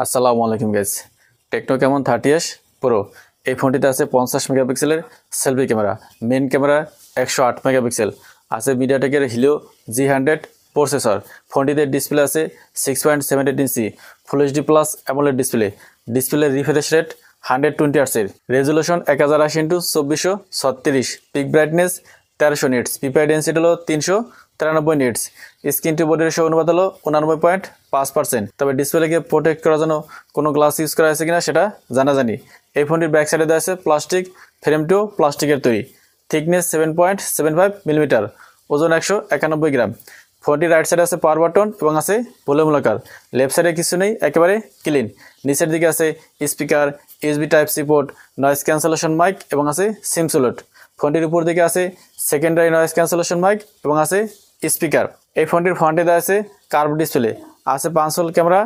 আসসালামু আলাইকুম guys. Techno কেমন 30s প্রো এই ফোনটিতে আছে 50 মেগাপিক্সেলের selfie camera, main camera 108 megapixel, আছে মিডিয়াটেকের হিলিও G100 প্রসেসর। ফোনটিতে ডিসপ্লে আছে 6.78 inch full HD plus AMOLED display refresh rate 120 হার্টজের, resolution 1080x2436, peak brightness 1300 nits, PPI density হলো 393 nits, screen to body ratio অনুপাত হলো 89.5%। তবে ডিসপ্লেকে প্রোটেক্ট করার জন্য কোনো গ্লাস ইউজ করা হয়েছে কিনা সেটা জানাজানি। এই ফোনটির ব্যাক সাইডে দেওয়া আছে প্লাস্টিক ফ্রেমটিও প্লাস্টিকের তৈরি, থিকনেস 7.75 মিলিমিটার, ওজন 191 গ্রাম। ফোনটির রাইট সাইডে আছে পাওয়ার বাটন এবং আছে ভলিউম লকার, লেফট সাইডে কিছু নেই, একেবারে ক্লিন। নিচের দিকে আছে speaker, USB type C port, noise cancellation mic এবং আছে সিম স্লট। ফোনটির উপর দিকে আছে সেকেন্ডারি নয়েজ ক্যান্সেলেশন মাইক এবং আছে স্পিকার। এই ফোনটির ফ্রন্টে দেওয়া আছে কার্ভ ডিসপ্লে, আছে 5 হোল ক্যামেরা,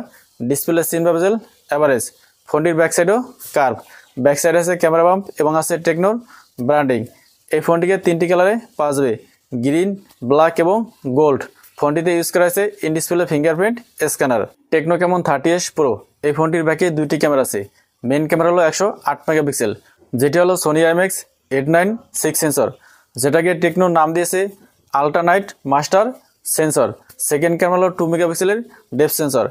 ডিসপ্লে সিন বাবেল অ্যাভারেজ। ফোনটির ব্যাক সাইডও কার্ভ, ব্যাক সাইডে আছে ক্যামেরা বাম্প এবং আছে টেকনোর ব্র্যান্ডিং। এই ফোনটিকে 3টি কালারে পাওয়া যাবে, গ্রিন, ব্ল্যাক এবং গোল্ড। ফোনটিতে ইউজ করা হয়েছে in display fingerprint scanner. Techno কেমন 30s প্রো এই ফোনটির ব্যাকে 2টি ক্যামেরা আছে। মেইন ক্যামেরা হলো 108 মেগাপিক্সেল, যেটি হলো সোনি IMX 896 সেন্সর, যেটাকে টেকনো নাম দিয়েছে ultra night master sensor. Second camera হলো 2 মেগাপিক্সেলের ডেপথ সেন্সর।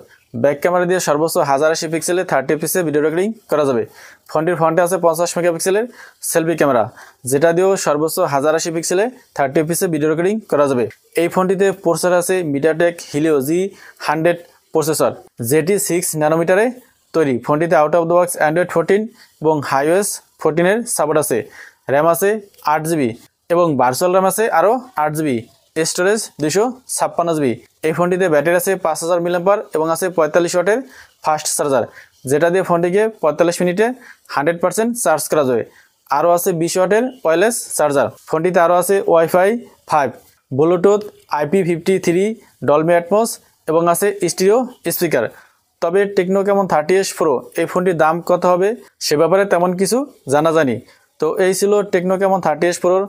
ব্যাক ক্যামেরা দিয়ে সর্বোচ্চ 1080 পিক্সেলে 30 এফপিএসে ভিডিও রেকর্ডিং করা যাবে। ফোনটির ফ্রন্টে আছে 50 মেগাপিক্সেলের সেলফি ক্যামেরা, যেটা দিয়েও সর্বোচ্চ 1080 পিক্সেলে 30 এফপিএসে ভিডিও রেকর্ডিং করা যাবে। এই ফোনটিতে প্রসেসর আছে মিডিয়াটেক হিলিও G100 প্রসেসর, যেটি 6 ন্যানোমিটারে তৈরি। ফোনটিতে out of the box Android 14 এবং iOS 14 সাপোর্ট আছে। র্যাম আছে 8GB এবং ভার্চুয়াল র্যাম আছে আরও 8GB, স্টোরেজ 256GB। এই ফোনটিতে ব্যাটারি আছে 5000 mAh এবং আছে 45 ওয়াটের ফাস্ট চার্জার, যেটা দিয়ে ফোনটিকে 45 মিনিটে 100% চার্জ করা যাবে। আরও আছে 20 ওয়াটের ওয়্যারলেস চার্জার। ফোনটিতে আরও আছে wifi 5, Bluetooth, IP53, Dolby atoms এবং আছে স্টিরিও স্পিকার। তবে টেকনো কেমন 30s প্রো এই ফোনটির দাম কত হবে সে ব্যাপারে তেমন কিছু জানাজানি। তো এই ছিল টেকনো কেমন 30s প্রোর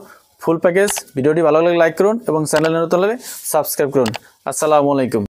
ফুল প্যাকেজ। ভিডিওটি ভালো লাগলে লাইক করুন এবং চ্যানেলে নতুন হলে সাবস্ক্রাইব করুন। আসসালামু আলাইকুম।